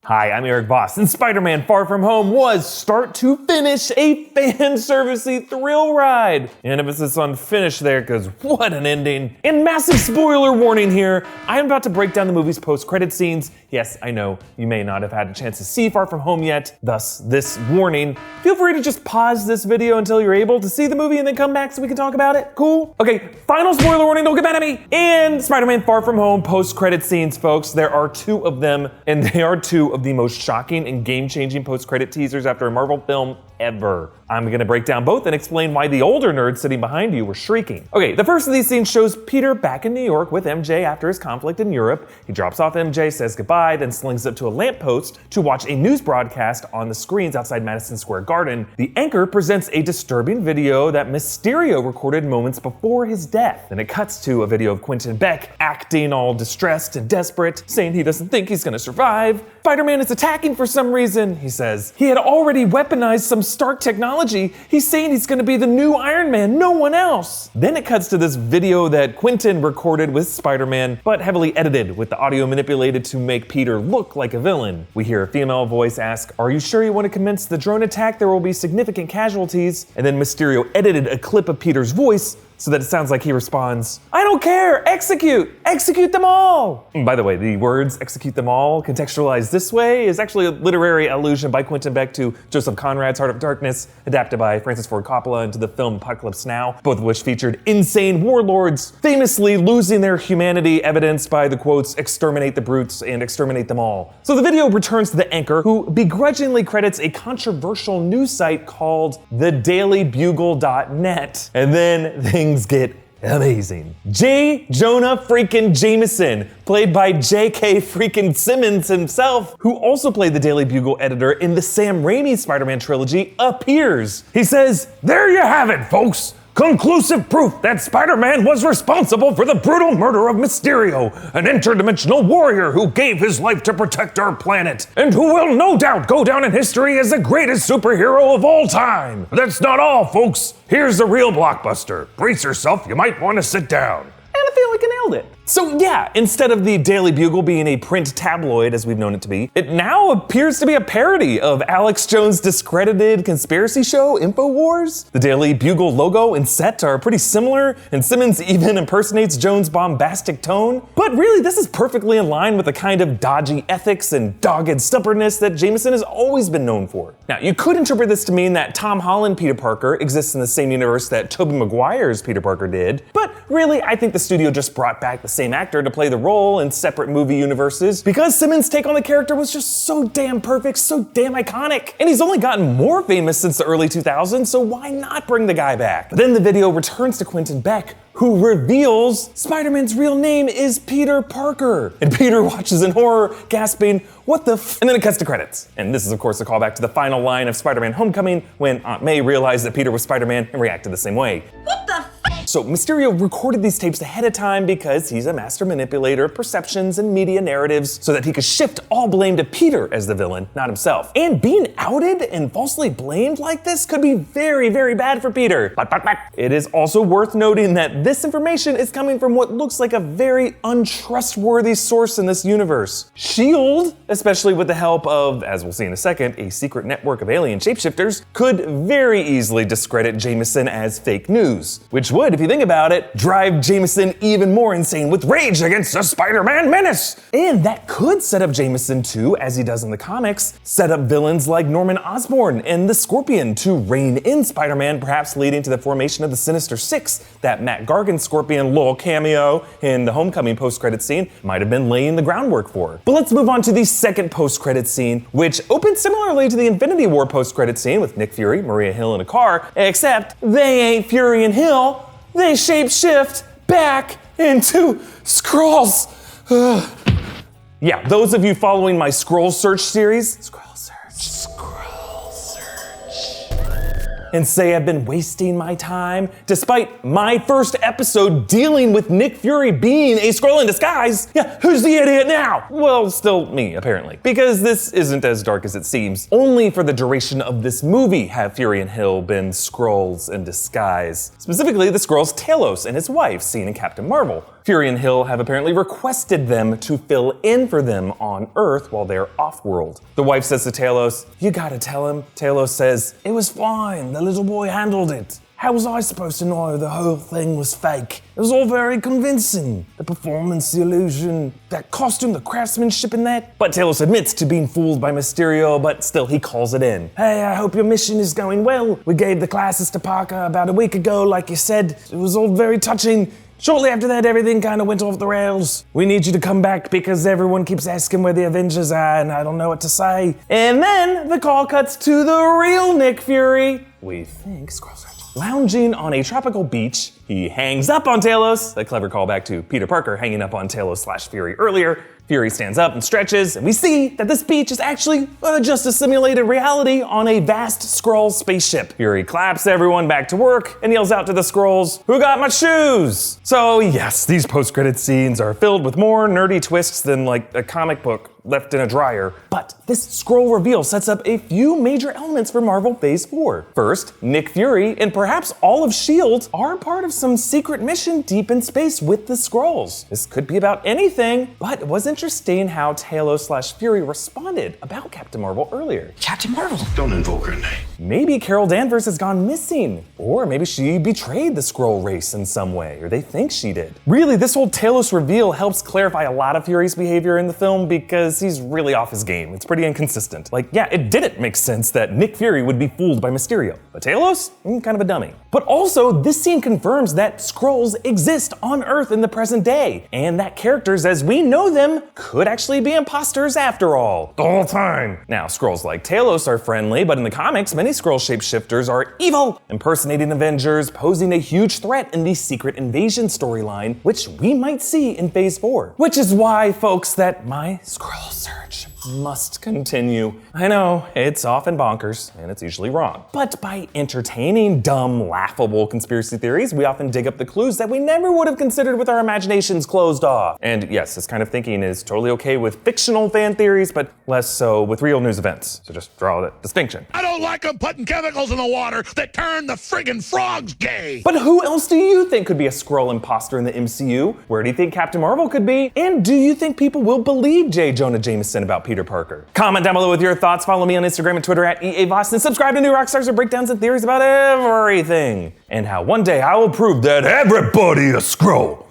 Hi, I'm Eric Voss, and Spider-Man Far From Home was, start to finish, a fan-servicey thrill ride. And emphasis on finish there, because what an ending. And massive spoiler warning here, I am about to break down the movie's post-credit scenes. Yes, I know, you may not have had a chance to see Far From Home yet, thus this warning. Feel free to just pause this video until you're able to see the movie and then come back so we can talk about it. Cool? Okay, final spoiler warning, don't get mad at me. And Spider-Man Far From Home post-credit scenes, folks. There are two of them, and they are two of the most shocking and game-changing post-credit teasers after a Marvel film ever. I'm gonna break down both and explain why the older nerds sitting behind you were shrieking. Okay, the first of these scenes shows Peter back in New York with MJ after his conflict in Europe. He drops off MJ, says goodbye, then slings up to a lamppost to watch a news broadcast on the screens outside Madison Square Garden. The anchor presents a disturbing video that Mysterio recorded moments before his death. Then it cuts to a video of Quentin Beck acting all distressed and desperate, saying he doesn't think he's gonna survive. Spider-Man is attacking for some reason, he says. He had already weaponized some Stark technology. He's saying he's gonna be the new Iron Man, no one else. Then it cuts to this video that Quentin recorded with Spider-Man, but heavily edited with the audio manipulated to make Peter look like a villain. We hear a female voice ask, "Are you sure you want to commence the drone attack? There will be significant casualties." And then Mysterio edited a clip of Peter's voice so that it sounds like he responds, "I don't care, execute them all." And by the way, the words "execute them all" contextualized this way is actually a literary allusion by Quentin Beck to Joseph Conrad's Heart of Darkness, adapted by Francis Ford Coppola into the film Apocalypse Now, both of which featured insane warlords famously losing their humanity, evidenced by the quotes, "exterminate the brutes and exterminate them all." So the video returns to the anchor, who begrudgingly credits a controversial news site called thedailybugle.net. And then things get amazing. J. Jonah freaking Jameson, played by J.K. freaking Simmons himself, who also played the Daily Bugle editor in the Sam Raimi Spider-Man trilogy, appears. He says, "There you have it, folks. Conclusive proof that Spider-Man was responsible for the brutal murder of Mysterio, an interdimensional warrior who gave his life to protect our planet, and who will no doubt go down in history as the greatest superhero of all time. But that's not all, folks. Here's the real blockbuster. Brace yourself, you might want to sit down." And I feel like I nailed it. So yeah, instead of the Daily Bugle being a print tabloid as we've known it to be, it now appears to be a parody of Alex Jones' discredited conspiracy show, InfoWars. The Daily Bugle logo and set are pretty similar, and Simmons even impersonates Jones' bombastic tone. But really, this is perfectly in line with the kind of dodgy ethics and dogged stubbornness that Jameson has always been known for. Now, you could interpret this to mean that Tom Holland Peter Parker exists in the same universe that Tobey Maguire's Peter Parker did, but really, I think the studio just brought back the same actor to play the role in separate movie universes because Simmons' take on the character was just so damn perfect, so damn iconic. And he's only gotten more famous since the early 2000s, so why not bring the guy back? But then the video returns to Quentin Beck, who reveals Spider-Man's real name is Peter Parker. And Peter watches in horror, gasping, "What the f?" And then it cuts to credits. And this is of course a callback to the final line of Spider-Man Homecoming, when Aunt May realized that Peter was Spider-Man and reacted the same way. What the f? So Mysterio recorded these tapes ahead of time because he's a master manipulator of perceptions and media narratives so that he could shift all blame to Peter as the villain, not himself. And being outed and falsely blamed like this could be very, very bad for Peter. But it is also worth noting that this information is coming from what looks like a very untrustworthy source in this universe. S.H.I.E.L.D., especially with the help of, as we'll see in a second, a secret network of alien shapeshifters, could very easily discredit Jameson as fake news, which would, if you think about it, drive Jameson even more insane with rage against the Spider-Man menace. And that could set up Jameson to, as he does in the comics, set up villains like Norman Osborn and the Scorpion to rein in Spider-Man, perhaps leading to the formation of the Sinister Six that Matt Gargan's Scorpion little cameo in the Homecoming post-credit scene might have been laying the groundwork for. But let's move on to the second post-credit scene, which opens similarly to the Infinity War post-credit scene with Nick Fury, Maria Hill in a car, except they ain't Fury and Hill. They shapeshift back into Skrulls. Yeah, those of you following my Skrull Search series, and say I've been wasting my time, despite my first episode dealing with Nick Fury being a Skrull in disguise. Yeah, who's the idiot now? Well, still me, apparently. Because this isn't as dark as it seems. Only for the duration of this movie have Fury and Hill been Skrulls in disguise. Specifically, the Skrulls Talos and his wife, seen in Captain Marvel. Fury and Hill have apparently requested them to fill in for them on Earth while they're off-world. The wife says to Talos, "You gotta tell him." Talos says, "It was fine, the little boy handled it. How was I supposed to know the whole thing was fake? It was all very convincing. The performance, the illusion, that costume, the craftsmanship in that." But Talos admits to being fooled by Mysterio, but still he calls it in. "Hey, I hope your mission is going well. We gave the classes to Parker about a week ago, like you said. It was all very touching. Shortly after that, everything kind of went off the rails. We need you to come back because everyone keeps asking where the Avengers are and I don't know what to say." And then the call cuts to the real Nick Fury. We think lounging on a tropical beach. He hangs up on Talos, a clever callback to Peter Parker hanging up on Talos/Fury earlier. Fury stands up and stretches, and we see that this beach is actually just a simulated reality on a vast Skrull spaceship. Fury claps everyone back to work and yells out to the Skrulls, "Who got my shoes?" So yes, these post-credit scenes are filled with more nerdy twists than like a comic book left in a dryer. But this Skrull reveal sets up a few major elements for Marvel Phase 4. First, Nick Fury and perhaps all of S.H.I.E.L.D. are part of some secret mission deep in space with the Skrulls. This could be about anything, but it was interesting how Talos/Fury responded about Captain Marvel earlier. Captain Marvel? Don't invoke her name. Maybe Carol Danvers has gone missing, or maybe she betrayed the Skrull race in some way, or they think she did. Really, this whole Talos reveal helps clarify a lot of Fury's behavior in the film because he's really off his game. It's pretty inconsistent. Like, yeah, it didn't make sense that Nick Fury would be fooled by Mysterio, but Talos? Kind of a dummy. But also, this scene confirms that Skrulls exist on Earth in the present day, and that characters as we know them could actually be imposters after all, the whole time. Now, Skrulls like Talos are friendly, but in the comics, many Skrull shapeshifters are evil, impersonating Avengers, posing a huge threat in the Secret Invasion storyline, which we might see in Phase 4. Which is why, folks, that my Skrull search must continue. I know, it's often bonkers, and it's usually wrong. But by entertaining dumb, laughable conspiracy theories, we often dig up the clues that we never would have considered with our imaginations closed off. And yes, this kind of thinking is totally okay with fictional fan theories, but less so with real news events. So just draw that distinction. I don't like them putting chemicals in the water that turn the friggin' frogs gay. But who else do you think could be a Skrull imposter in the MCU? Where do you think Captain Marvel could be? And do you think people will believe J. Jonah Jameson about Peter Parker? Comment down below with your thoughts. Follow me on Instagram and Twitter at EAVoss, and subscribe to New Rockstars for breakdowns and theories about everything. And how one day I will prove that everybody is Skrull.